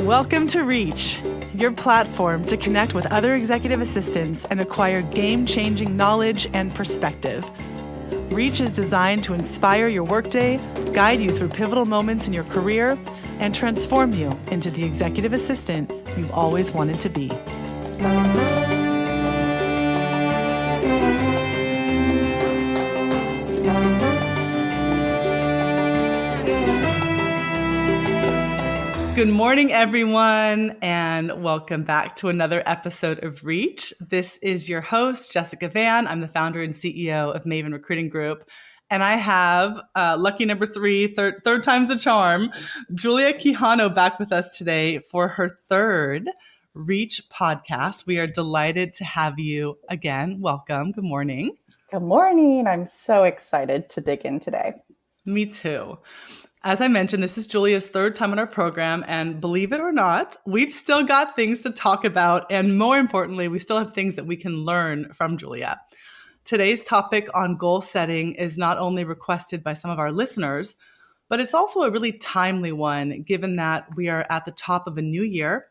Welcome to Reach, your platform to connect with other executive assistants and acquire game-changing knowledge and perspective. Reach is designed to inspire your workday, guide you through pivotal moments in your career, and transform you into the executive assistant you've always wanted to be. Good morning, everyone, and welcome back to another episode of Reach. This is your host, Jessica Van. I'm the founder and CEO of Maven Recruiting Group. And I have lucky number three, third time's the charm, Julia Quijano back with us today for her third Reach podcast. We are delighted to have you again. Welcome. Good morning. Good morning. I'm so excited to dig in today. Me too. As I mentioned, this is Julia's third time on our program, and believe it or not, we've still got things to talk about, and more importantly, we still have things that we can learn from Julia. Today's topic on goal setting is not only requested by some of our listeners, but it's also a really timely one, given that we are at the top of a new year.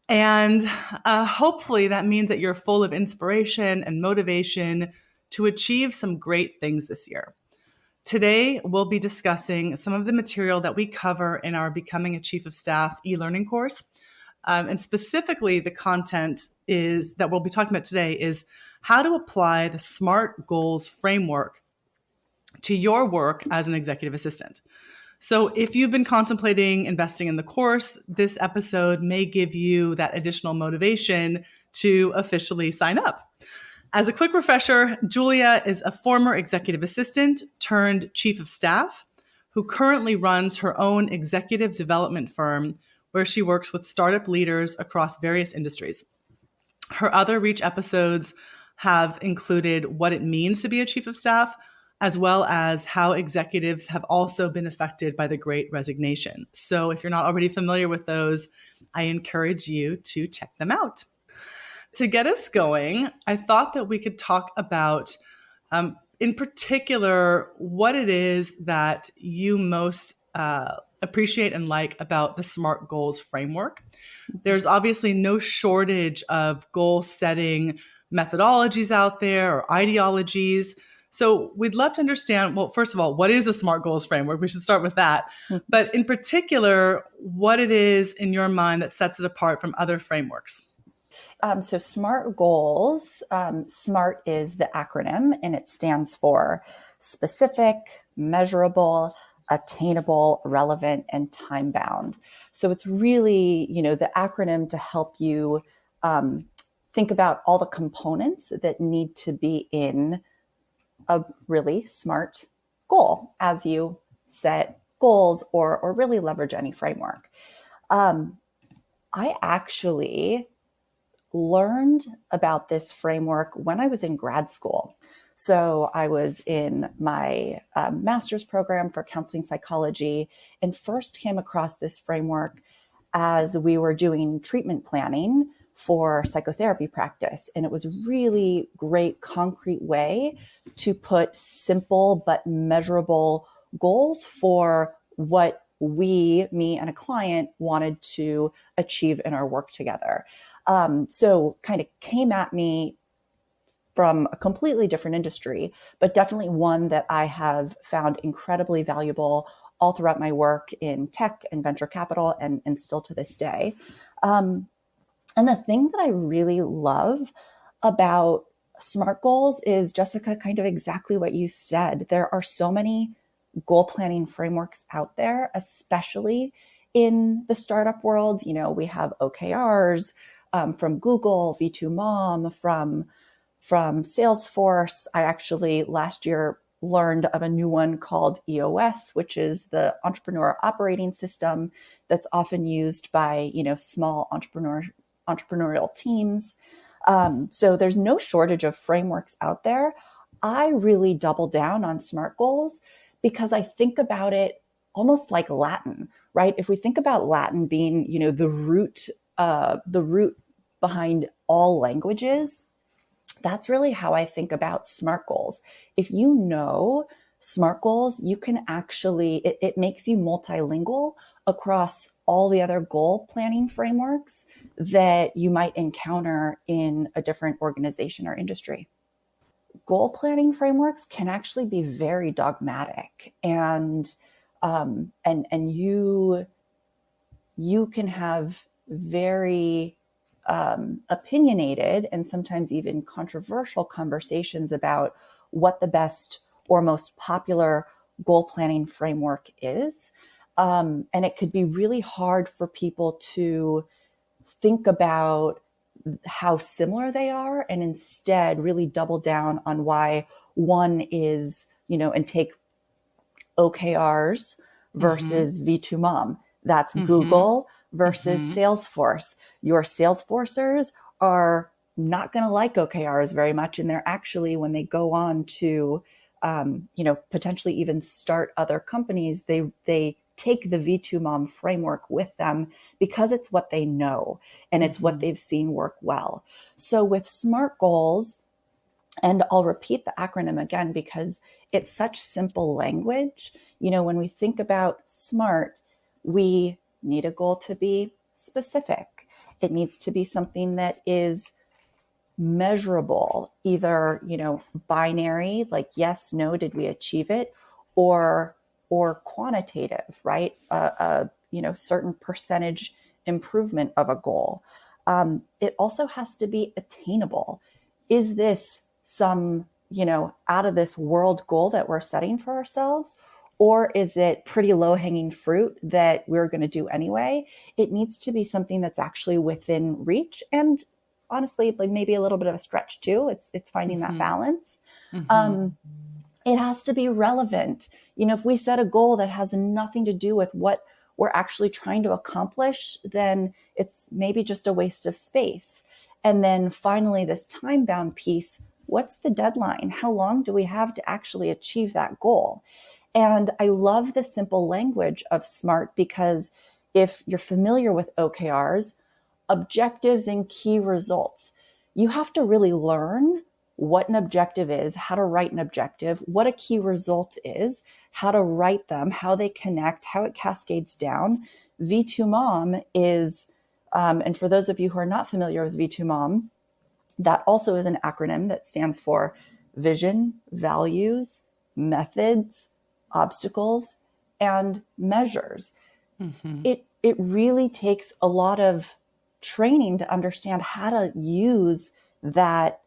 And hopefully that means that you're full of inspiration and motivation to achieve some great things this year. Today, we'll be discussing some of the material that we cover in our Becoming a Chief of Staff e-learning course. And specifically, the content that we'll be talking about today is how to apply the SMART goals framework to your work as an executive assistant. So if you've been contemplating investing in the course, this episode may give you that additional motivation to officially sign up. As a quick refresher, Julia is a former executive assistant turned chief of staff who currently runs her own executive development firm where she works with startup leaders across various industries. Her other Reach episodes have included what it means to be a chief of staff, as well as how executives have also been affected by the Great Resignation. So if you're not already familiar with those, I encourage you to check them out. To get us going, I thought that we could talk about, in particular, what it is that you most appreciate and like about the SMART goals framework. There's obviously no shortage of goal setting methodologies out there or ideologies. So we'd love to understand, well, first of all, what is the SMART goals framework? We should start with that. But in particular, what it is in your mind that sets it apart from other frameworks. So SMART goals, SMART is the acronym and it stands for specific, measurable, attainable, relevant, and time bound. So it's really, the acronym to help you think about all the components that need to be in a really SMART goal as you set goals or really leverage any framework. I actually learned about this framework when I was in grad school. So I was in my master's program for counseling psychology and first came across this framework as we were doing treatment planning for psychotherapy practice. And it was really great, concrete way to put simple but measurable goals for what me and a client wanted to achieve in our work together. So kind of came at me from a completely different industry, but definitely one that I have found incredibly valuable all throughout my work in tech and venture capital and still to this day. And the thing that I really love about SMART goals is, Jessica, kind of exactly what you said. There are so many goal planning frameworks out there, especially in the startup world. We have OKRs, from Google, V2MOM, from Salesforce. I actually last year learned of a new one called EOS, which is the entrepreneur operating system that's often used by, small entrepreneurial teams. So there's no shortage of frameworks out there. I really double down on SMART goals because I think about it almost like Latin, right? If we think about Latin being, the root behind all languages, that's really how I think about SMART goals. If you know SMART goals, you can actually, it makes you multilingual across all the other goal planning frameworks that you might encounter in a different organization or industry. Goal planning frameworks can actually be very dogmatic, and you can have very opinionated and sometimes even controversial conversations about what the best or most popular goal planning framework is. And it could be really hard for people to think about how similar they are and instead really double down on why one is, and take OKRs versus V2MOM. That's Google versus Salesforce. Your Salesforcers are not going to like OKRs very much, and they're actually, when they go on to, potentially even start other companies, they take the V2MOM framework with them because it's what they know and it's what they've seen work well. So with SMART goals, and I'll repeat the acronym again because it's such simple language. When we think about SMART, we need a goal to be specific. It needs to be something that is measurable, either, binary, like yes, no, did we achieve it, or quantitative, right? Certain percentage improvement of a goal. It also has to be attainable. Is this some, out of this world goal that we're setting for ourselves? Or is it pretty low hanging fruit that we're going to do anyway? It needs to be something that's actually within reach, and honestly, like maybe a little bit of a stretch too. It's finding that balance. It has to be relevant. If we set a goal that has nothing to do with what we're actually trying to accomplish, then it's maybe just a waste of space. And then finally, this time-bound piece, what's the deadline? How long do we have to actually achieve that goal? And I love the simple language of SMART because if you're familiar with OKRs, objectives and key results, you have to really learn what an objective is, how to write an objective, what a key result is, how to write them, how they connect, how it cascades down. V2MOM is, and for those of you who are not familiar with V2MOM, that also is an acronym that stands for vision, values, methods, obstacles, and measures. It really takes a lot of training to understand how to use that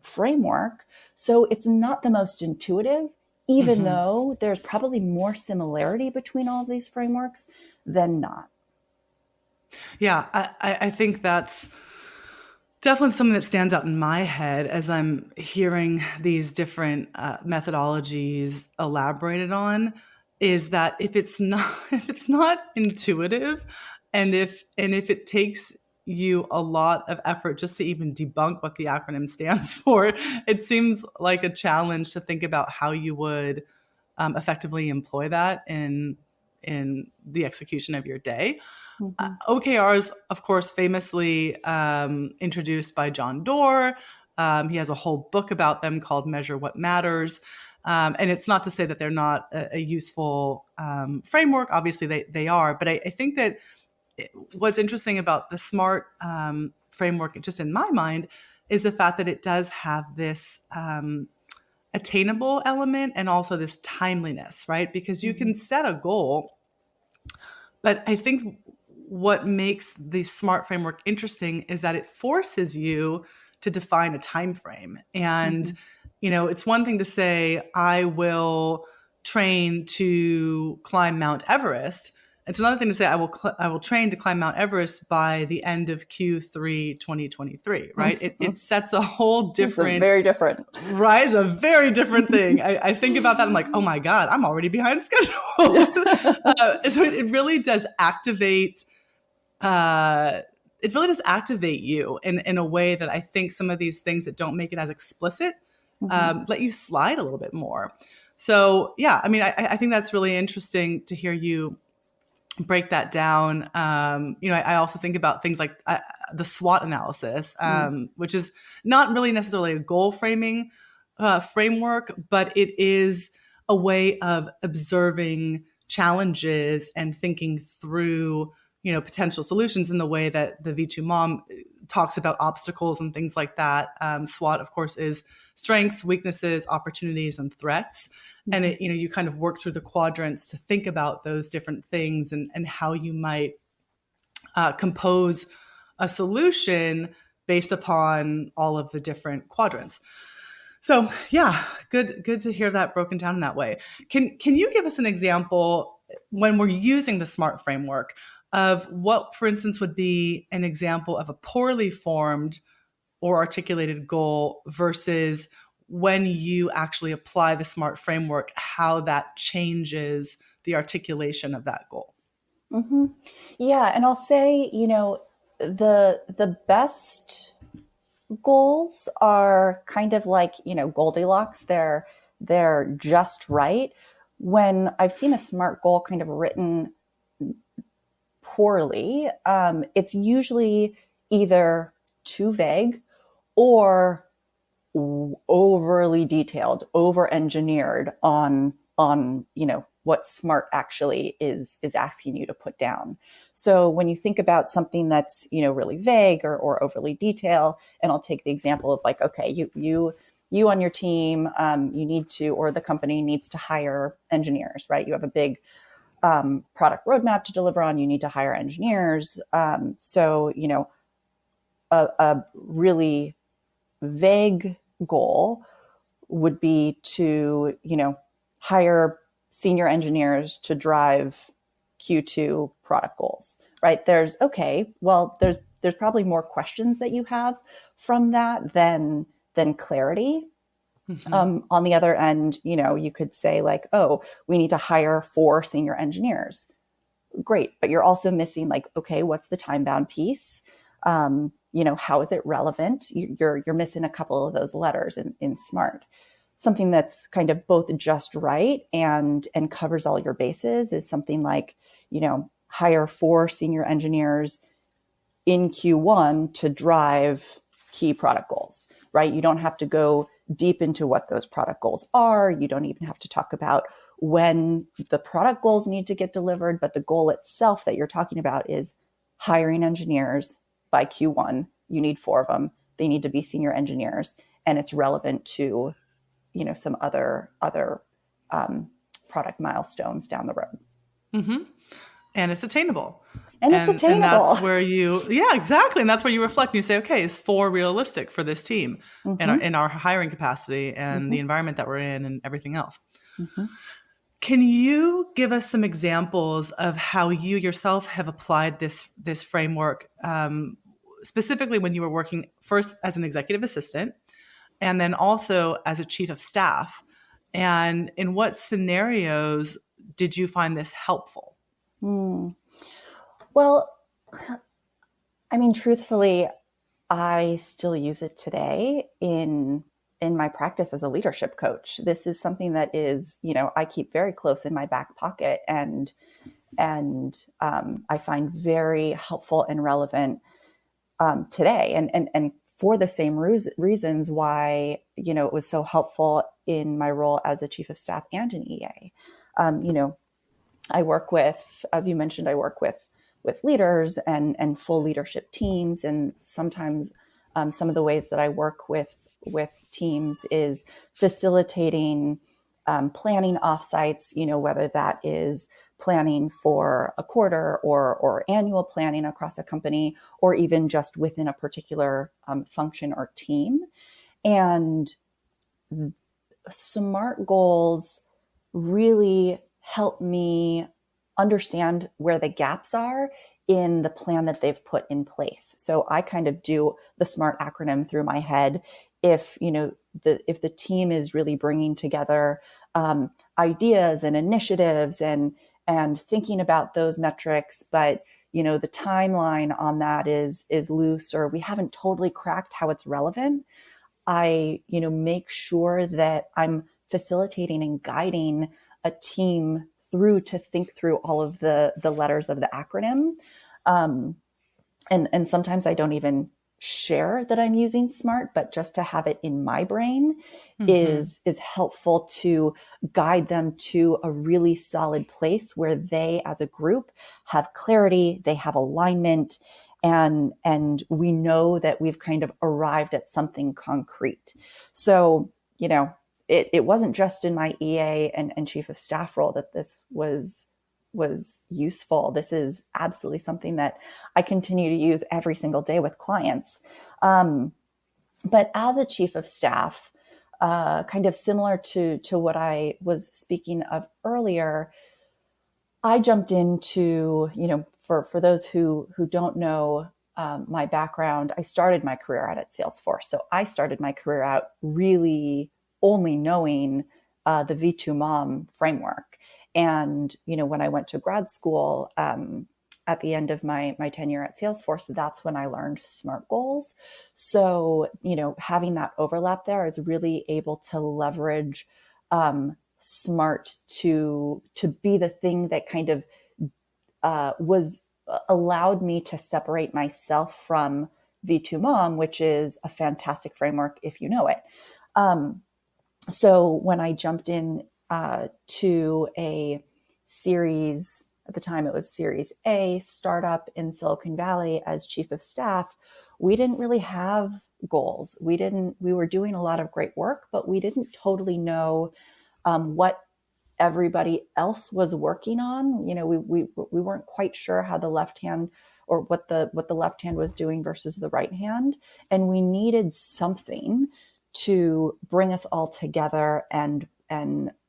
framework. So it's not the most intuitive, even though there's probably more similarity between all of these frameworks than not. Yeah, I think that's definitely something that stands out in my head as I'm hearing these different methodologies elaborated on, is that if it's not intuitive, and if it takes you a lot of effort just to even debunk what the acronym stands for, it seems like a challenge to think about how you would effectively employ that in the execution of your day. OKRs, of course, famously introduced by John Doerr. He has a whole book about them called Measure What Matters. And it's not to say that they're not a useful framework. Obviously, they are. But I think that what's interesting about the SMART framework, just in my mind, is the fact that it does have this attainable element and also this timeliness, right? Because you can set a goal, but I think what makes the SMART framework interesting is that it forces you to define a time frame. And it's one thing to say, I will train to climb Mount Everest. It's another thing to say, I will train to climb Mount Everest by the end of Q3 2023, right? It sets a whole different... It's very different. Right? It's a very different thing. I think about that, I'm like, oh my God, I'm already behind schedule. So it really does activate... it really does activate you in a way that I think some of these things that don't make it as explicit let you slide a little bit more. So yeah, I mean, I think that's really interesting to hear you break that down. I also think about things like the SWOT analysis, which is not really necessarily a goal framing framework, but it is a way of observing challenges and thinking through, potential solutions in the way that the V2 mom talks about obstacles and things like that. SWOT, of course, is strengths, weaknesses, opportunities, and threats. And you kind of work through the quadrants to think about those different things and how you might compose a solution based upon all of the different quadrants. So yeah, good to hear that broken down in that way. Can you give us an example when we're using the SMART framework of what, for instance, would be an example of a poorly formed or articulated goal versus when you actually apply the SMART framework, how that changes the articulation of that goal? Mm-hmm. Yeah, and I'll say, the best goals are kind of like, Goldilocks. They're just right. When I've seen a SMART goal kind of written poorly, it's usually either too vague or overly detailed, over engineered on what SMART actually is asking you to put down. So when you think about something that's really vague or overly detailed, and I'll take the example of like, okay, you on your team, you need to, or the company needs to hire engineers, right? You have a big product roadmap to deliver on. You need to hire engineers. So a really vague goal would be to, hire senior engineers to drive Q2 product goals, right? There's probably more questions that you have from that than clarity. Mm-hmm. On the other end, you could say like, oh, we need to hire 4 senior engineers. Great. But you're also missing like, okay, what's the time bound piece? How is it relevant? You're missing a couple of those letters in SMART. Something that's kind of both just right and covers all your bases is something like, hire 4 senior engineers in Q1 to drive key product goals, right? You don't have to go deep into what those product goals are. You don't even have to talk about when the product goals need to get delivered, but the goal itself that you're talking about is hiring engineers by Q1. You need 4 of them. They need to be senior engineers, and it's relevant to, some other product milestones down the road. Mm-hmm. And it's attainable. And it's attainable. And that's where yeah, exactly. And that's where you reflect and you say, okay, is 4 realistic for this team mm-hmm. in our hiring capacity and mm-hmm. the environment that we're in and everything else. Mm-hmm. Can you give us some examples of how you yourself have applied this framework, specifically when you were working first as an executive assistant and then also as a chief of staff? And in what scenarios did you find this helpful? Well, I mean, truthfully, I still use it today in my practice as a leadership coach. This is something that is, I keep very close in my back pocket and I find very helpful and relevant today. And for the same reasons why, it was so helpful in my role as a chief of staff and an EA. I work with, as you mentioned, with leaders and full leadership teams. And sometimes some of the ways that I work with teams is facilitating planning offsites, whether that is planning for a quarter or annual planning across a company, or even just within a particular function or team. And SMART goals really help me understand where the gaps are in the plan that they've put in place. So I kind of do the SMART acronym through my head. If the team is really bringing together ideas and initiatives and thinking about those metrics, but the timeline on that is loose, or we haven't totally cracked how it's relevant, I make sure that I'm facilitating and guiding a team through to think through all of the letters of the acronym. And sometimes I don't even share that I'm using SMART, but just to have it in my brain Mm-hmm. is helpful to guide them to a really solid place where they as a group have clarity, they have alignment, and we know that we've kind of arrived at something concrete. So, it wasn't just in my EA and chief of staff role that this was useful. This is absolutely something that I continue to use every single day with clients. But as a chief of staff, kind of similar to what I was speaking of earlier, I jumped into, for those who don't know my background, I started my career out at Salesforce. So I started my career out really only knowing the V2MOM framework. And, when I went to grad school, at the end of my tenure at Salesforce, that's when I learned SMART goals. So, having that overlap there is really able to leverage SMART to be the thing that kind of was allowed me to separate myself from V2MOM, which is a fantastic framework if you know it. So when I jumped in to a series, at the time it was Series A startup in Silicon Valley as chief of staff, we didn't really have goals. We were doing a lot of great work, but we didn't totally know what everybody else was working on. We weren't quite sure how the left hand or what the left hand was doing versus the right hand, and we needed something to bring us all together and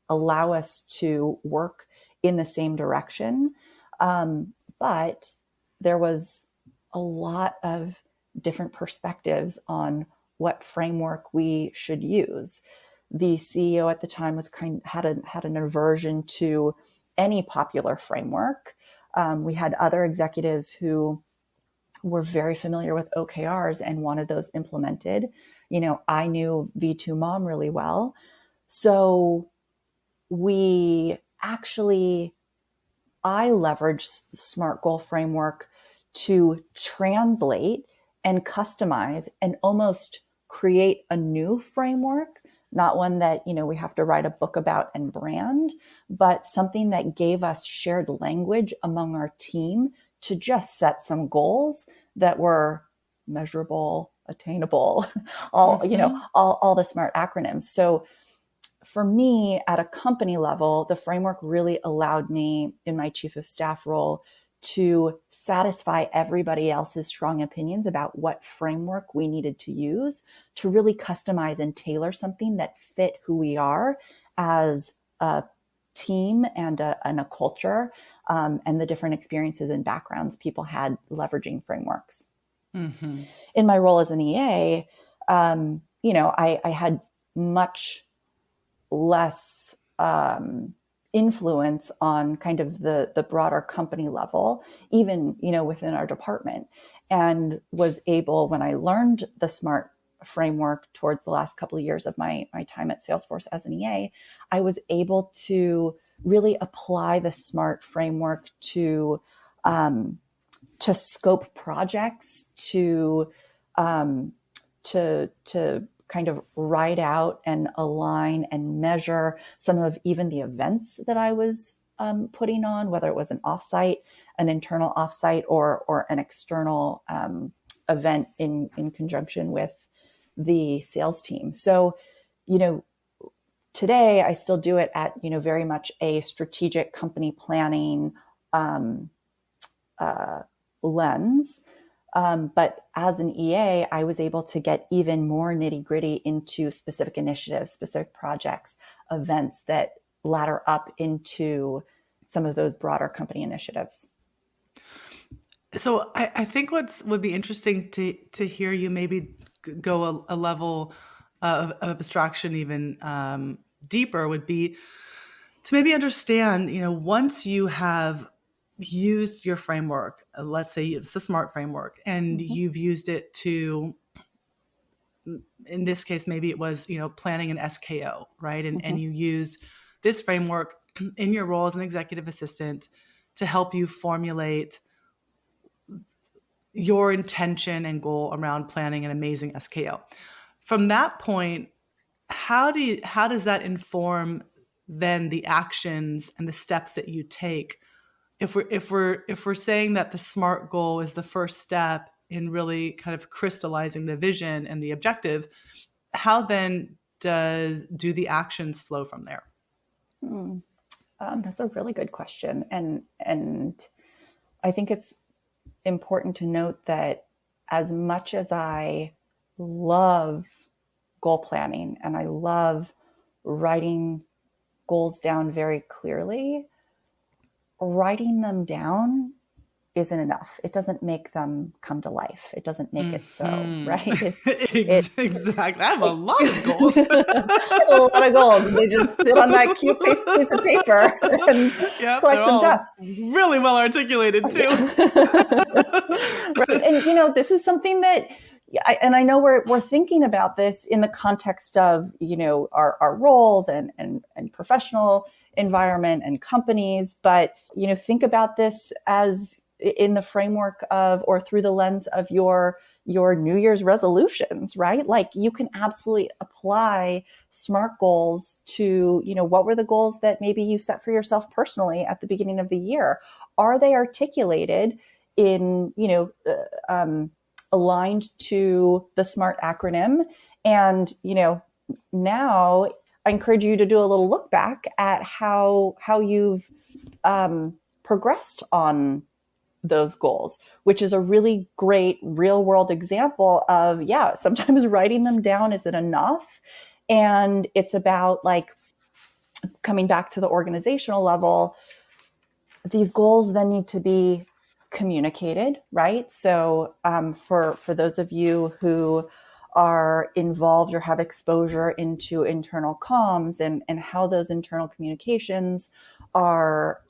allow us to work in the same direction. But there was a lot of different perspectives on what framework we should use. The CEO at the time had an aversion to any popular framework. We had other executives who were very familiar with OKRs and wanted those implemented. I knew V2MOM really well. So I leveraged the SMART goal framework to translate and customize and almost create a new framework, not one that, we have to write a book about and brand, but something that gave us shared language among our team to just set some goals that were measurable, attainable, all the SMART acronyms. So for me, at a company level, the framework really allowed me in my chief of staff role to satisfy everybody else's strong opinions about what framework we needed to use to really customize and tailor something that fit who we are as a team and a culture, and the different experiences and backgrounds people had leveraging frameworks. Mm-hmm. In my role as an EA, I had much less influence on kind of the broader company level, even, within our department, and was able, when I learned the SMART framework towards the last couple of years of my time at Salesforce as an EA, I was able to really apply the SMART framework to scope projects, to kind of write out and align and measure some of even the events that I was putting on, whether it was an offsite, an internal offsite, or an external event in conjunction with the sales team. So, today I still do it at, very much a strategic company planning lens. But as an EA, I was able to get even more nitty gritty into specific initiatives, specific projects, events that ladder up into some of those broader company initiatives. So I think would be interesting to hear you maybe go a level of abstraction even deeper would be to maybe understand, once you have used your framework, let's say it's the SMART framework, and Mm-hmm. you've used it to, in this case, maybe it was, planning an SKO, right? And Mm-hmm. you used this framework in your role as an executive assistant to help you formulate your intention and goal around planning an amazing SKO. From that point, how does that inform then the actions and the steps that you take? If we're saying that the SMART goal is the first step in really kind of crystallizing the vision and the objective, how then do the actions flow from there? Hmm. That's a really good question, and I think it's important to note that as much as I love goal planning and I love writing goals down very clearly, writing them down isn't enough. It doesn't make them come to life. It doesn't make it so, right? Exactly. I have a lot of goals. A lot of goals. They just sit on that cute piece of paper and Yep, collect they're some all dust. really well articulated too. Right. And this is something that I know we're thinking about this in the context of, our roles and professional environment and companies, but, think about this as in the framework of, or through the lens of your New Year's resolutions, right? Like you can absolutely apply SMART goals to, what were the goals that maybe you set for yourself personally at the beginning of the year? Are they articulated in, aligned to the SMART acronym? And, now I encourage you to do a little look back at how you've progressed on those goals, which is a really great real world example of, sometimes writing them down isn't enough. And it's about like coming back to the organizational level. These goals then need to be communicated, right? So for those of you who are involved or have exposure into internal comms and how those internal communications are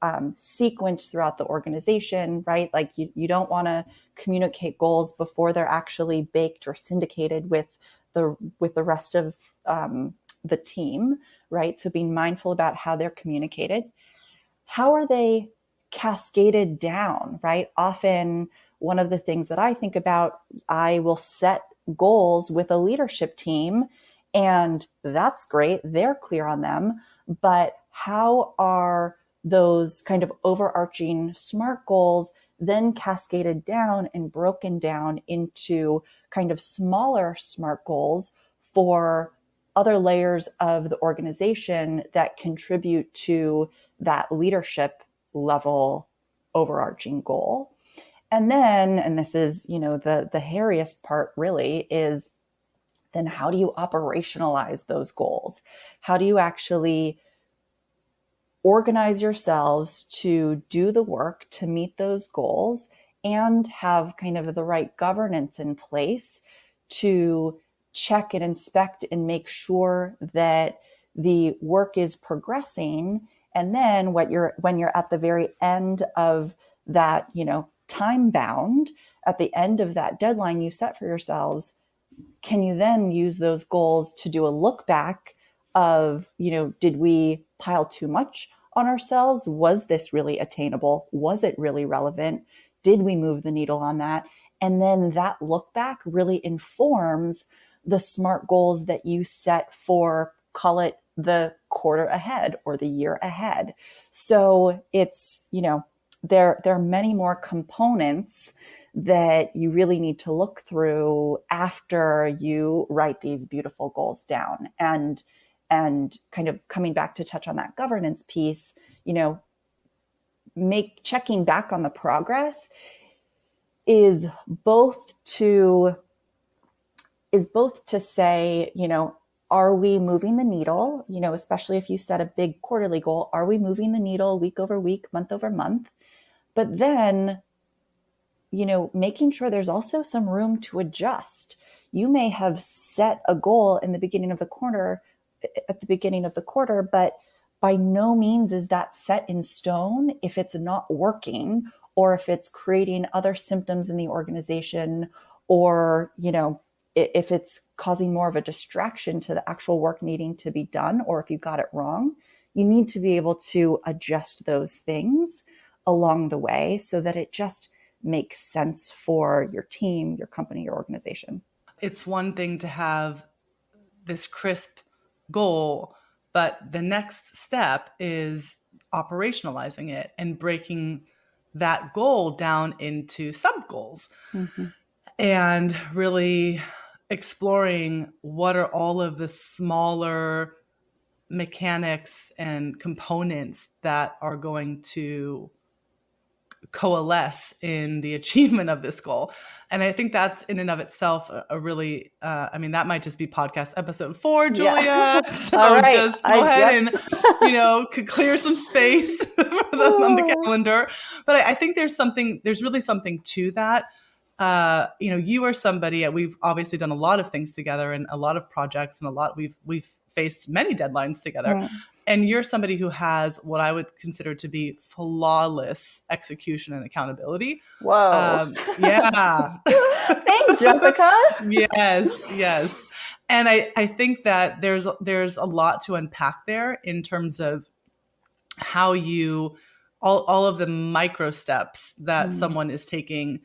sequenced throughout the organization, right? Like you don't want to communicate goals before they're actually baked or syndicated with the rest of the team, right? So being mindful about how they're communicated. How are they cascaded down, right? Often one of the things that I think about, I will set goals with a leadership team, and that's great. They're clear on them. But how are those kind of overarching SMART goals then cascaded down and broken down into kind of smaller SMART goals for other layers of the organization that contribute to that leadership level overarching goal? And then, and this is, the hairiest part really, is then how do you operationalize those goals? How do you actually organize yourselves to do the work to meet those goals and have kind of the right governance in place to check and inspect and make sure that the work is progressing? And then when you're at the very end of that, time bound, at the end of that deadline you set for yourselves, can you then use those goals to do a look back of, did we pile too much on ourselves? Was this really attainable? Was it really relevant? Did we move the needle on that? And then that look back really informs the SMART goals that you set for, call it the quarter ahead or the year ahead. So it's, there are many more components that you really need to look through after you write these beautiful goals down. And kind of coming back to touch on that governance piece, checking back on the progress is both to say, are we moving the needle? Especially if you set a big quarterly goal, are we moving the needle week over week, month over month? But then, making sure there's also some room to adjust. You may have set a goal at the beginning of the quarter, but by no means is that set in stone if it's not working, or if it's creating other symptoms in the organization, or, if it's causing more of a distraction to the actual work needing to be done, or if you got it wrong. You need to be able to adjust those things along the way so that it just makes sense for your team, your company, your organization. It's one thing to have this crisp goal, but the next step is operationalizing it and breaking that goal down into sub goals and really exploring what are all of the smaller mechanics and components that are going to coalesce in the achievement of this goal. And I think that's in and of itself a really, I mean, that might just be podcast episode 4, Julia. Yeah. So all right. just go ahead and, could clear some space on the calendar. But I think there's really something to that. You are somebody, we've obviously done a lot of things together and a lot of projects and we've faced many deadlines together. And you're somebody who has what I would consider to be flawless execution and accountability. Whoa. Yeah. Thanks, Jessica. Yes. And I think that there's a lot to unpack there in terms of how you, all of the micro steps that someone is taking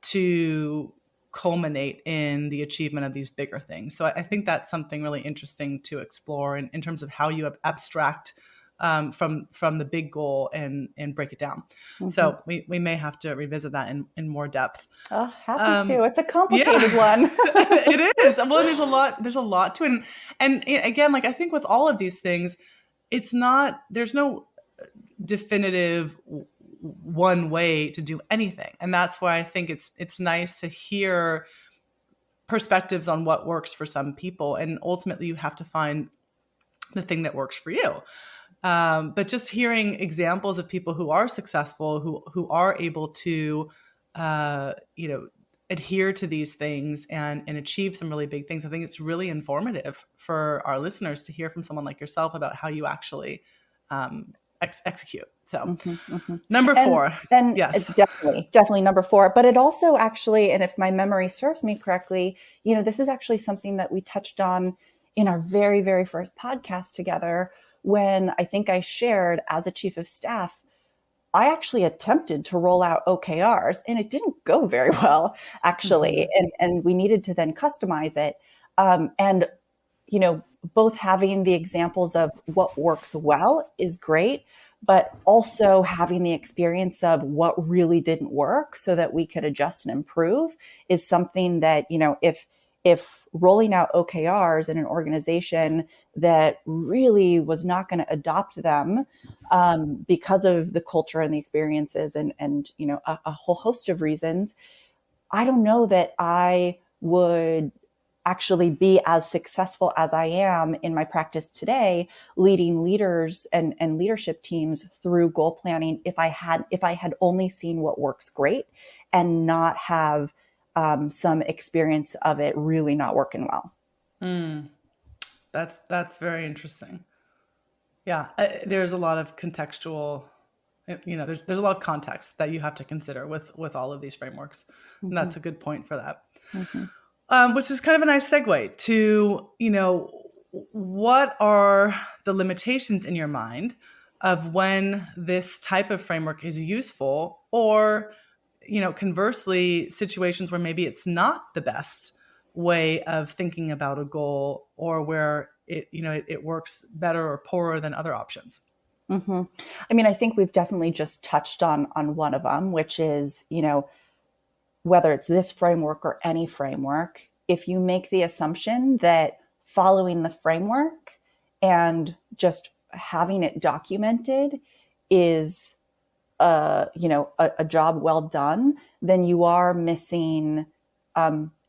to culminate in the achievement of these bigger things. So I think that's something really interesting to explore in terms of how you abstract from the big goal and break it down. So we may have to revisit that in more depth. Oh, happy to. It's a complicated one. It is. Well, there's a lot to it. And again, like I think with all of these things, there's no definitive one way to do anything. And that's why I think it's nice to hear perspectives on what works for some people. And ultimately you have to find the thing that works for you. But just hearing examples of people who are successful, who are able to, adhere to these things and achieve some really big things. I think it's really informative for our listeners to hear from someone like yourself about how you actually, execute. So number 4. And yes, definitely number 4. But it also actually, and if my memory serves me correctly, this is actually something that we touched on in our very, very first podcast together, when I think I shared as a chief of staff, I actually attempted to roll out OKRs and it didn't go very well, actually. And we needed to then customize it. Both having the examples of what works well is great, but also having the experience of what really didn't work so that we could adjust and improve is something that, if rolling out OKRs in an organization that really was not going to adopt them because of the culture and the experiences and a whole host of reasons, I don't know that I would actually be as successful as I am in my practice today, leading leaders and leadership teams through goal planning if I had only seen what works great and not have some experience of it really not working well. That's very interesting. Yeah, there's a lot of contextual, there's a lot of context that you have to consider with all of these frameworks. And that's a good point for that. Which is kind of a nice segue to, what are the limitations in your mind of when this type of framework is useful, or, conversely, situations where maybe it's not the best way of thinking about a goal, or where it works better or poorer than other options. I mean, I think we've definitely just touched on one of them, which is, whether it's this framework or any framework, if you make the assumption that following the framework and just having it documented is, a job well done, then you are missing,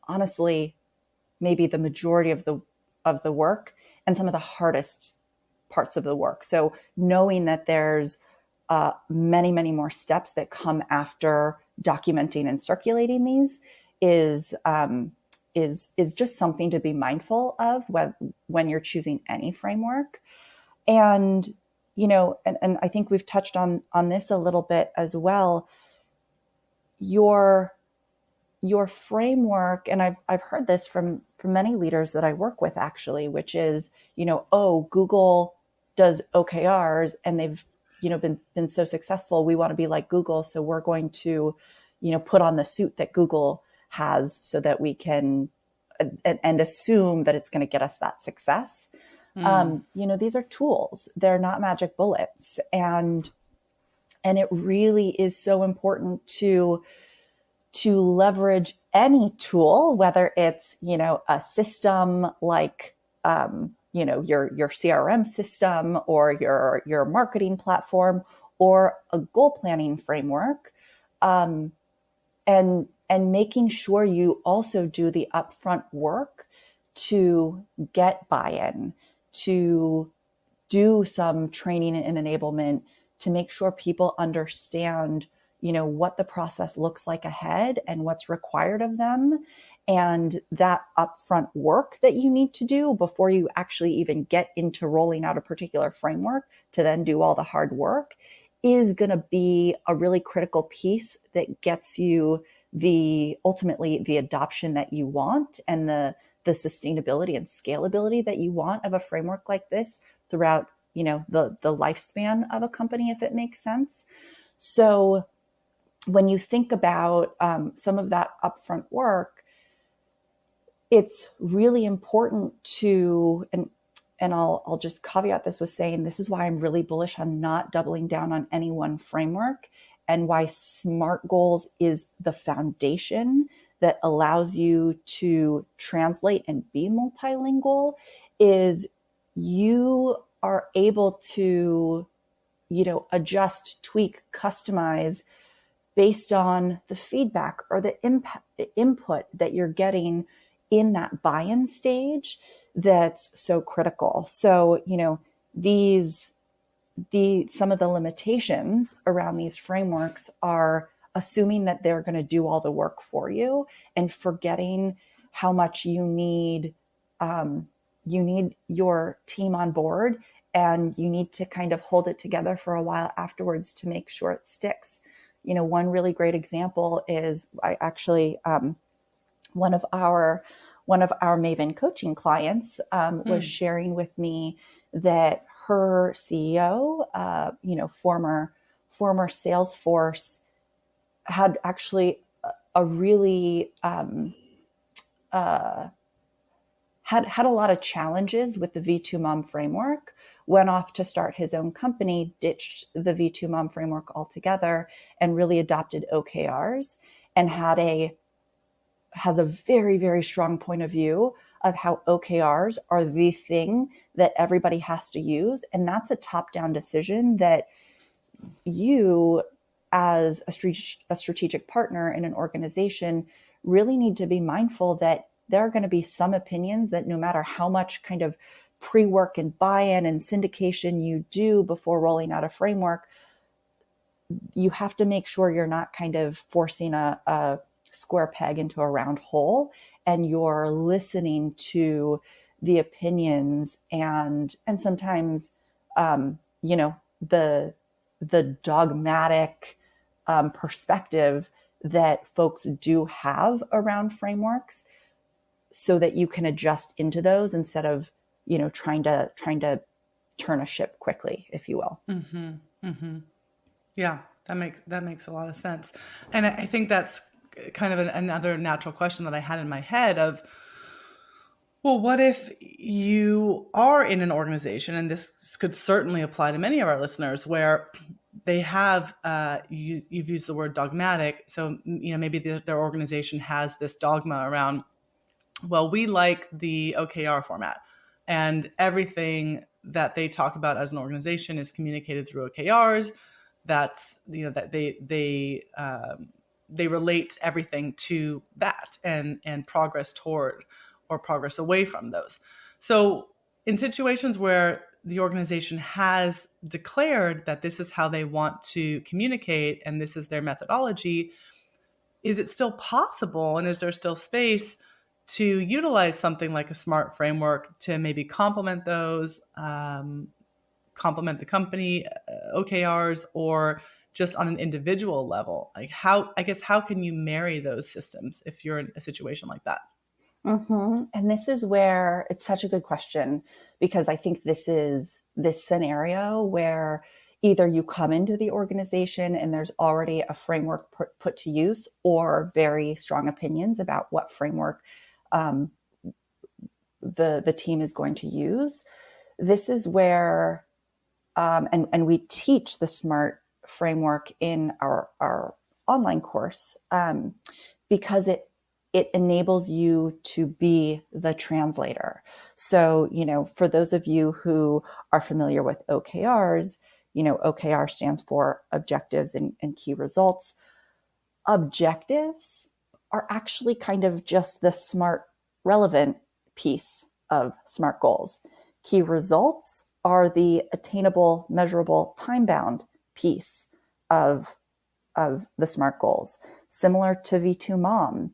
honestly, maybe the majority of the work and some of the hardest parts of the work. So knowing that there's many, many more steps that come after documenting and circulating these is just something to be mindful of when you're choosing any framework. And, and I think we've touched on this a little bit as well. Your framework, and I've heard this from many leaders that I work with actually, which is, Google does OKRs and they've, been so successful. We want to be like Google. So we're going to, put on the suit that Google has so that we can and assume that it's going to get us that success. These are tools. They're not magic bullets. And it really is so important to leverage any tool, whether it's, a system like, your CRM system or your marketing platform or a goal planning framework. And making sure you also do the upfront work to get buy-in, to do some training and enablement to make sure people understand, what the process looks like ahead and what's required of them. And that upfront work that you need to do before you actually even get into rolling out a particular framework to then do all the hard work is going to be a really critical piece that gets you ultimately the adoption that you want and the sustainability and scalability that you want of a framework like this throughout, the lifespan of a company, if it makes sense. So when you think about some of that upfront work, it's really important to, and I'll just caveat this with saying, this is why I'm really bullish on not doubling down on any one framework, and why SMART goals is the foundation that allows you to translate and be multilingual, is you are able to, adjust, tweak, customize based on the feedback or the input that you're getting in that buy-in stage that's so critical. So, some of the limitations around these frameworks are assuming that they're going to do all the work for you and forgetting how much you need your team on board, and you need to kind of hold it together for a while afterwards to make sure it sticks. One really great example is one of our Maven coaching clients was sharing with me that her CEO, former Salesforce, had actually a really had a lot of challenges with the V2MOM framework, went off to start his own company, ditched the V2MOM framework altogether, and really adopted OKRs, and has a very, very strong point of view of how OKRs are the thing that everybody has to use. And that's a top-down decision that you, as a strategic partner in an organization, really need to be mindful that there are going to be some opinions that no matter how much kind of pre-work and buy-in and syndication you do before rolling out a framework, you have to make sure you're not kind of forcing a square peg into a round hole, and you're listening to the opinions and sometimes, the dogmatic perspective that folks do have around frameworks, so that you can adjust into those instead of, trying to turn a ship quickly, if you will. Mm-hmm. Mm-hmm. Yeah, that makes a lot of sense. And I think that's kind of another natural question that I had in my head of, well, what if you are in an organization, and this could certainly apply to many of our listeners, where they have, you've used the word dogmatic. So, maybe their organization has this dogma around, well, we like the OKR format, and everything that they talk about as an organization is communicated through OKRs. That's, that they relate everything to that, and progress toward or progress away from those. So in situations where the organization has declared that this is how they want to communicate and this is their methodology, is it still possible, and is there still space to utilize something like a SMART framework to maybe complement those, complement the company OKRs, or just on an individual level? Like, how can you marry those systems if you're in a situation like that? Mm-hmm. And this is where it's such a good question, because I think this is this scenario where either you come into the organization and there's already a framework put to use, or very strong opinions about what framework the team is going to use. This is where, and we teach the SMART framework in our online course, because it enables you to be the translator. So, for those of you who are familiar with OKRs, OKR stands for objectives and key results. Objectives are actually kind of just the SMART relevant piece of SMART goals. Key results are the attainable, measurable, time-bound piece of the SMART goals. Similar to V2MOM,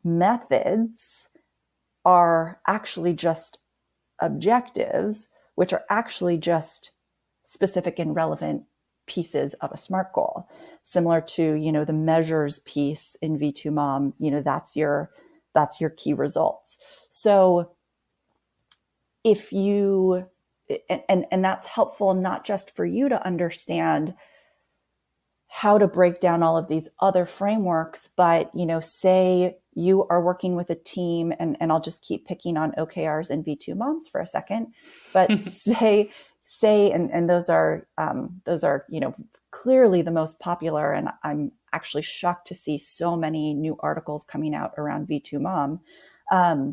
methods are actually just objectives, which are actually just specific and relevant pieces of a SMART goal. Similar to, the measures piece in V2MOM, that's your key results. So if you, and that's helpful not just for you to understand how to break down all of these other frameworks, but, say you are working with a team, and I'll just keep picking on OKRs and V2MOMs for a second, but say, and those are, clearly the most popular. And I'm actually shocked to see so many new articles coming out around V2MOM,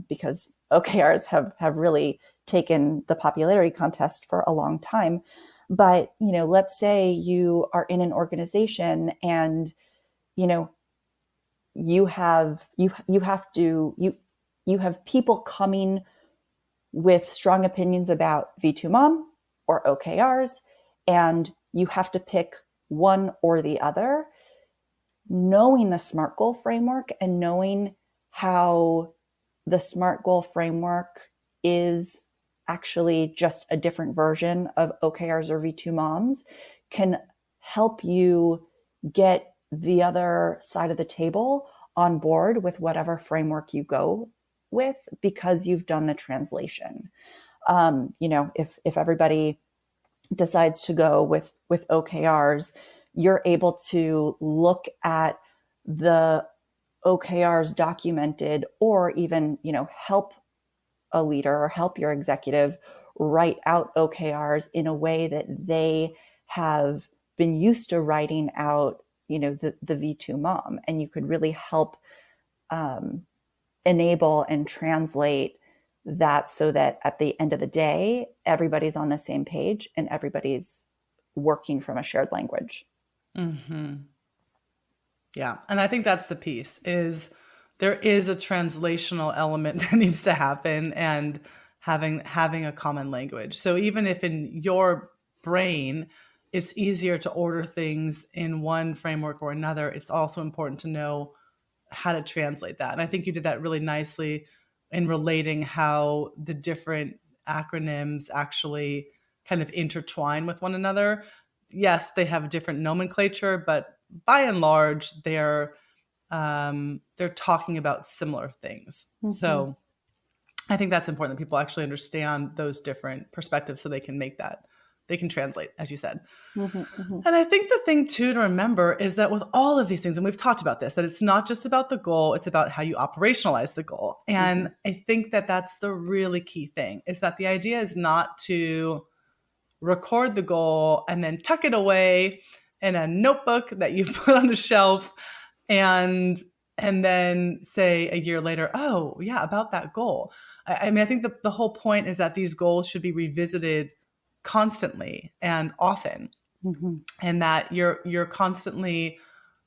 because OKRs have really taken the popularity contest for a long time. But, let's say you are in an organization and, you have people coming with strong opinions about V2MOM or OKRs, and you have to pick one or the other. Knowing the SMART goal framework and knowing how the SMART goal framework is actually just a different version of OKRs or V2MOMs can help you get the other side of the table on board with whatever framework you go with, because you've done the translation. If everybody decides to go with OKRs, you're able to look at the OKRs documented, or even, help a leader or help your executive write out OKRs in a way that they have been used to writing out, the V2MOM, and you could really help enable and translate that, so that at the end of the day, everybody's on the same page and everybody's working from a shared language. Mm-hmm. Yeah. And I think that's the piece, is there is a translational element that needs to happen, and having a common language. So even if in your brain, it's easier to order things in one framework or another, it's also important to know how to translate that. And I think you did that really nicely in relating how the different acronyms actually kind of intertwine with one another. Yes, they have different nomenclature, but by and large, they're talking about similar things. Mm-hmm. So I think that's important that people actually understand those different perspectives, so they can translate, as you said. Mm-hmm, mm-hmm. And I think the thing too to remember is that with all of these things, and we've talked about this, that it's not just about the goal, it's about how you operationalize the goal. And I think that that's the really key thing, is that the idea is not to record the goal and then tuck it away in a notebook that you put on a shelf, and then say a year later, oh yeah, about that goal. I mean, I think the whole point is that these goals should be revisited constantly and often, and that you're constantly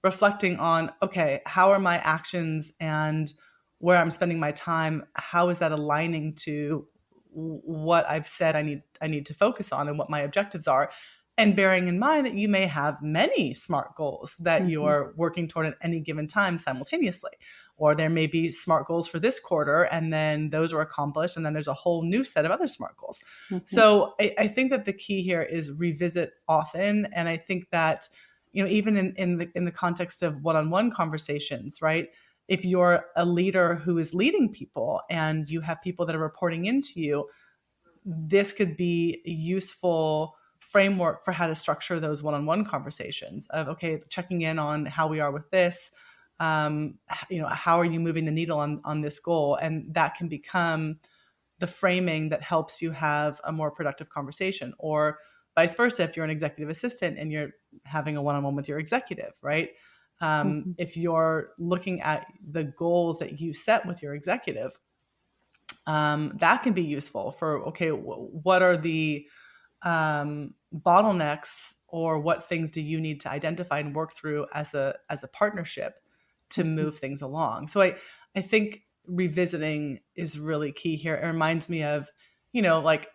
reflecting on, okay, how are my actions and where I'm spending my time, how is that aligning to what I've said I need to focus on and what my objectives are, and bearing in mind that you may have many SMART goals that you're working toward at any given time simultaneously, or there may be SMART goals for this quarter, and then those are accomplished, and then there's a whole new set of other SMART goals. So I think that the key here is revisit often, and I think that, even in the context of one-on-one conversations, right? If you're a leader who is leading people and you have people that are reporting into you, this could be useful framework for how to structure those one-on-one conversations of, okay, checking in on how we are with this, how are you moving the needle on this goal? And that can become the framing that helps you have a more productive conversation, or vice versa. If you're an executive assistant and you're having a one-on-one with your executive, right? If you're looking at the goals that you set with your executive, that can be useful for, okay, what are the bottlenecks, or what things do you need to identify and work through as a partnership to move things along? So I think revisiting is really key here. It reminds me of, like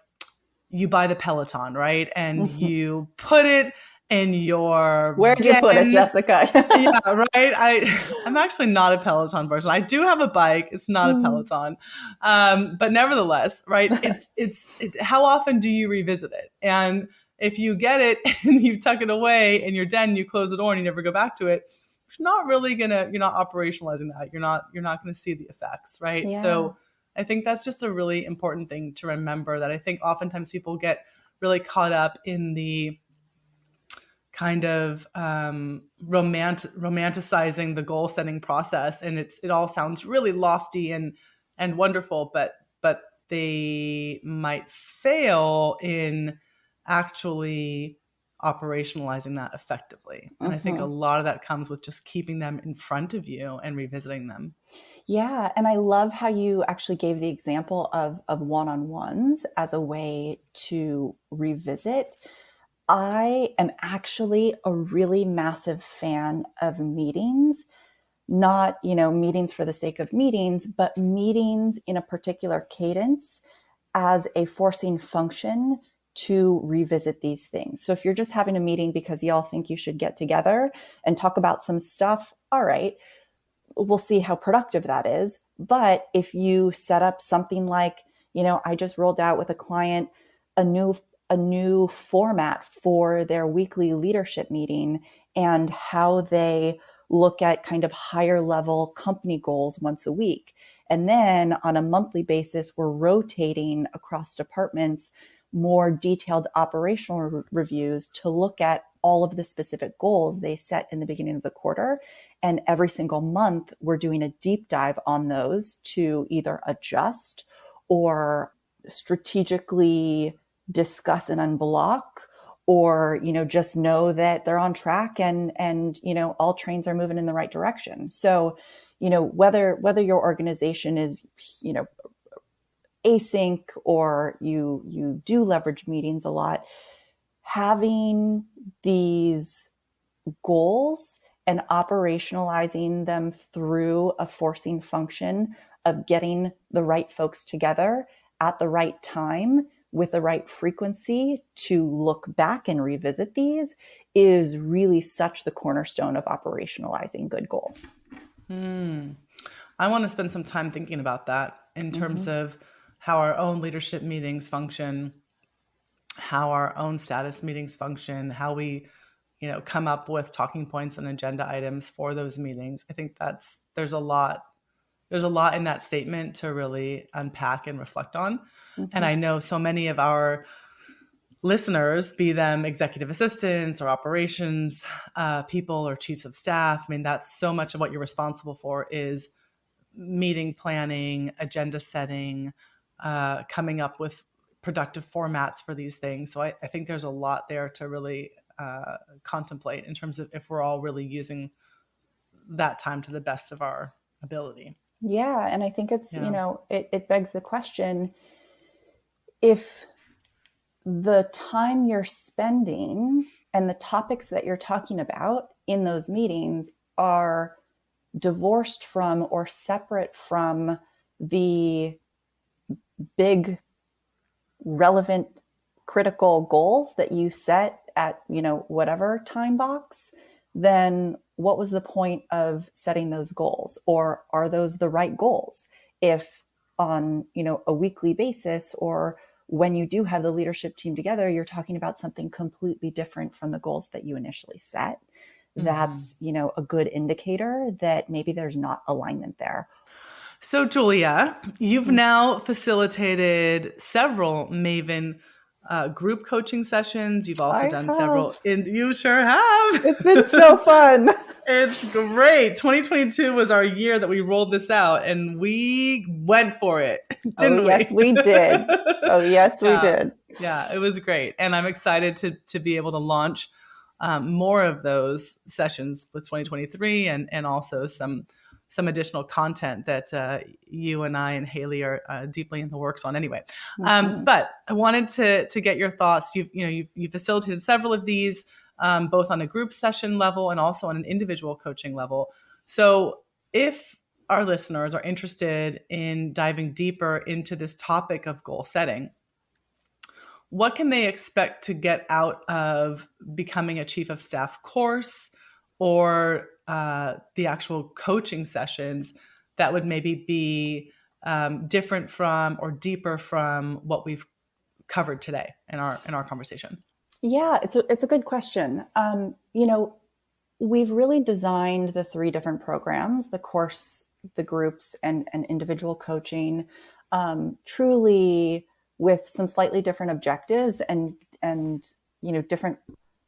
you buy the Peloton, right? And you put it in your Where'd you put it, Jessica? Yeah, right. I'm actually not a Peloton person. I do have a bike. It's not a Peloton, but nevertheless, right? It's how often do you revisit it? And if you get it and you tuck it away in your den, you close the door and you never go back to it, you're not operationalizing that. You're not gonna see the effects, right? Yeah. So I think that's just a really important thing to remember, that I think oftentimes people get really caught up in the kind of romanticizing the goal setting process, and it all sounds really lofty and wonderful, but they might fail in actually operationalizing that effectively. And I think a lot of that comes with just keeping them in front of you and revisiting them. Yeah. And I love how you actually gave the example of one-on-ones as a way to revisit. I am actually a really massive fan of meetings, not, meetings for the sake of meetings, but meetings in a particular cadence as a forcing function to revisit these things. So if you're just having a meeting because y'all think you should get together and talk about some stuff, all right, we'll see how productive that is. But if you set up something like, I just rolled out with a client a new format for their weekly leadership meeting, and how they look at kind of higher level company goals once a week. And then on a monthly basis, we're rotating across departments more detailed operational reviews to look at all of the specific goals they set in the beginning of the quarter. And every single month, we're doing a deep dive on those to either adjust or strategically discuss and unblock, or, just know that they're on track and all trains are moving in the right direction. So, whether your organization is, async, or you do leverage meetings a lot, having these goals and operationalizing them through a forcing function of getting the right folks together at the right time with the right frequency to look back and revisit these is really such the cornerstone of operationalizing good goals. I want to spend some time thinking about that in terms of how our own leadership meetings function, how our own status meetings function, how we, come up with talking points and agenda items for those meetings. I think there's a lot in that statement to really unpack and reflect on. And I know so many of our listeners, be them executive assistants or operations people or chiefs of staff, I mean, that's so much of what you're responsible for is meeting planning, agenda setting, coming up with productive formats for these things. So I think there's a lot there to really contemplate in terms of if we're all really using that time to the best of our ability. Yeah. And I think it's, it begs the question, if the time you're spending and the topics that you're talking about in those meetings are divorced from or separate from the big, relevant, critical goals that you set at, whatever time box, then what was the point of setting those goals? Or are those the right goals? If on, a weekly basis, or when you do have the leadership team together, you're talking about something completely different from the goals that you initially set. That's, a good indicator that maybe there's not alignment there. So Julia, you've now facilitated several Maven group coaching sessions. You've also I done several, have. and you sure have. It's been so fun. It's great. 2022 was our year that we rolled this out, and we went for it, Oh, didn't yes, we? we did. Oh, yes, we Yeah, did. yeah, it was great, and I'm excited to be able to launch more of those sessions with 2023, and also some additional content that you and I and Haley are deeply in the works on anyway. Mhm. But I wanted to get your thoughts. You've facilitated several of these, both on a group session level and also on an individual coaching level. So if our listeners are interested in diving deeper into this topic of goal setting, what can they expect to get out of becoming a chief of staff course, or the actual coaching sessions that would maybe be different from or deeper from what we've covered today in our conversation? Yeah, it's a good question. We've really designed the three different programs, the course, the groups, and individual coaching, truly with some slightly different objectives and different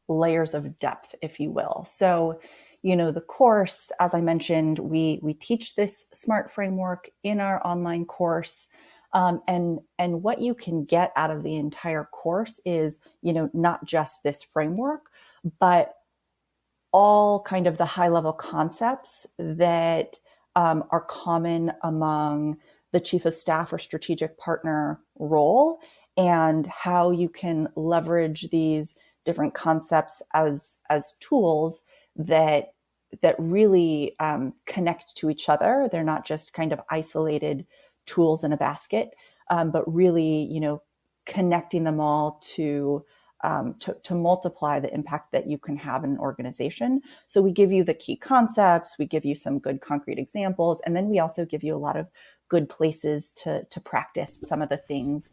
layers of depth, if you will. So, the course, as I mentioned, we teach this SMART framework in our online course. And what you can get out of the entire course is, not just this framework, but all kind of the high level concepts that are common among the chief of staff or strategic partner role, and how you can leverage these different concepts as tools that really connect to each other. They're not just kind of isolated tools in a basket, but really, connecting them all to multiply the impact that you can have in an organization. So we give you the key concepts, we give you some good concrete examples, and then we also give you a lot of good places to practice some of the things,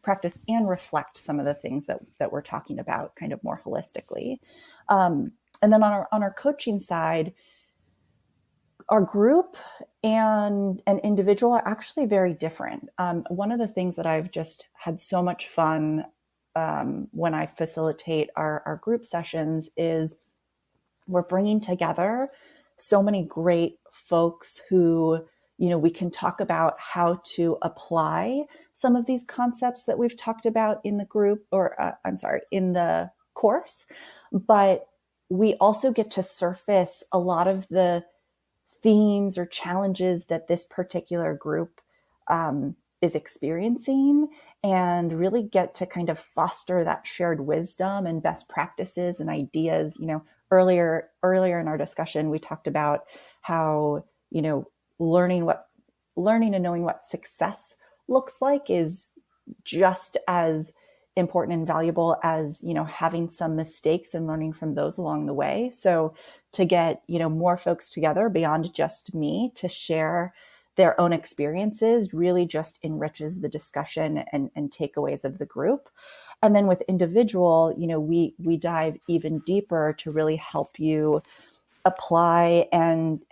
practice and reflect some of the things that we're talking about kind of more holistically. And then on our coaching side, our group and individual are actually very different. One of the things that I've just had so much fun when I facilitate our group sessions is we're bringing together so many great folks who, we can talk about how to apply some of these concepts that we've talked about in the group, or in the course. But we also get to surface a lot of the themes or challenges that this particular group is experiencing, and really get to kind of foster that shared wisdom and best practices and ideas. Earlier in our discussion, we talked about how, learning and knowing what success looks like is just as important and valuable as, having some mistakes and learning from those along the way. So to get, more folks together beyond just me to share their own experiences really just enriches the discussion and takeaways of the group. And then with individual, we dive even deeper to really help you apply and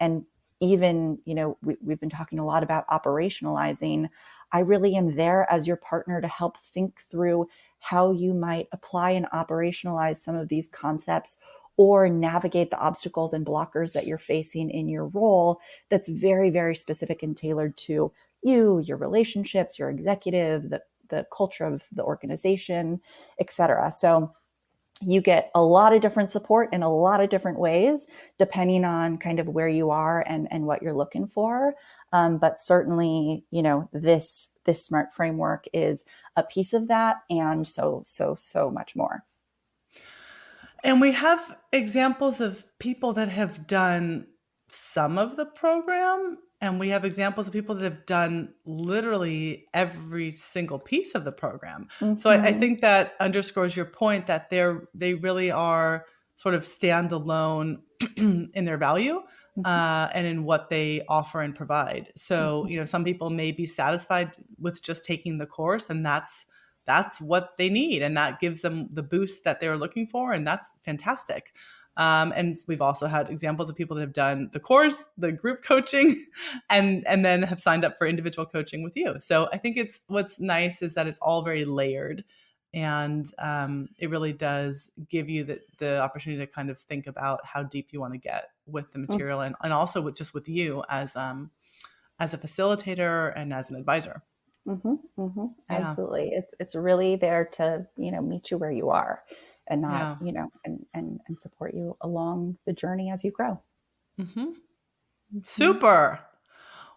even, we've been talking a lot about operationalizing. I really am there as your partner to help think through how you might apply and operationalize some of these concepts, or navigate the obstacles and blockers that you're facing in your role that's very, very specific and tailored to you, your relationships, your executive, the culture of the organization, et cetera. So you get a lot of different support in a lot of different ways, depending on kind of where you are and what you're looking for. But certainly, this SMART framework is a piece of that, and so much more. And we have examples of people that have done some of the program, and we have examples of people that have done literally every single piece of the program. So I Mm-hmm. think that underscores your point that they really are sort of standalone in their value, and in what they offer and provide. So, Mm-hmm. some people may be satisfied with just taking the course, and that's what they need, and that gives them the boost that they're looking for, and that's fantastic. And we've also had examples of people that have done the course, the group coaching, and then have signed up for individual coaching with you. So I think what's nice is that it's all very layered, And it really does give you the opportunity to kind of think about how deep you want to get with the material, and also with you as a facilitator and as an advisor. Yeah. Absolutely. It's really there to, meet you where you are, and not, and support you along the journey as you grow. Super.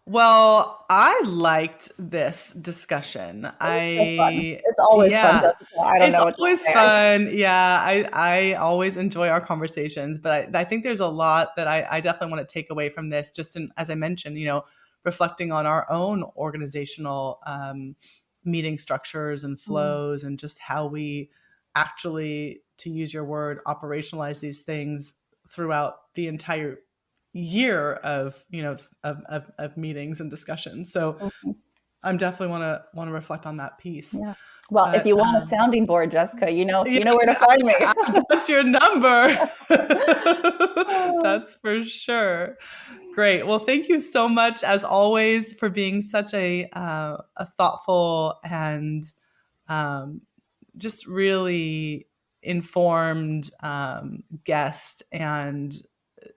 Well, I liked this discussion. It's always fun. I don't know. It's always fun. Yeah, I always enjoy our conversations, but I think there's a lot that I definitely want to take away from this. Just as I mentioned, reflecting on our own organizational meeting structures and flows, and just how we actually, to use your word, operationalize these things throughout the entire year of meetings and discussions. So I'm definitely want to reflect on that piece. Yeah. Well, if you want a sounding board, Jessica, you know where to find me. That's your number. That's for sure. Great. Well, thank you so much, as always, for being such a thoughtful and just really informed guest and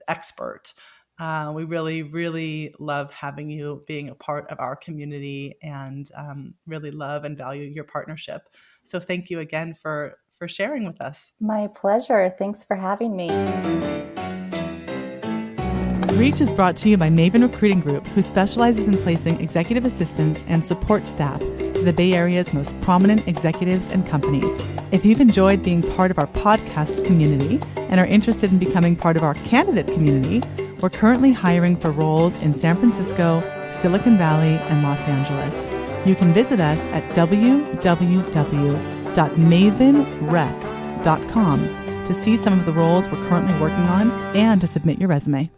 expert. We really, really love having you being a part of our community, and really love and value your partnership. So thank you again for sharing with us. My pleasure. Thanks for having me. Reach is brought to you by Maven Recruiting Group, who specializes in placing executive assistants and support staff to the Bay Area's most prominent executives and companies. If you've enjoyed being part of our podcast community and are interested in becoming part of our candidate community, we're currently hiring for roles in San Francisco, Silicon Valley, and Los Angeles. You can visit us at www.mavenrec.com to see some of the roles we're currently working on and to submit your resume.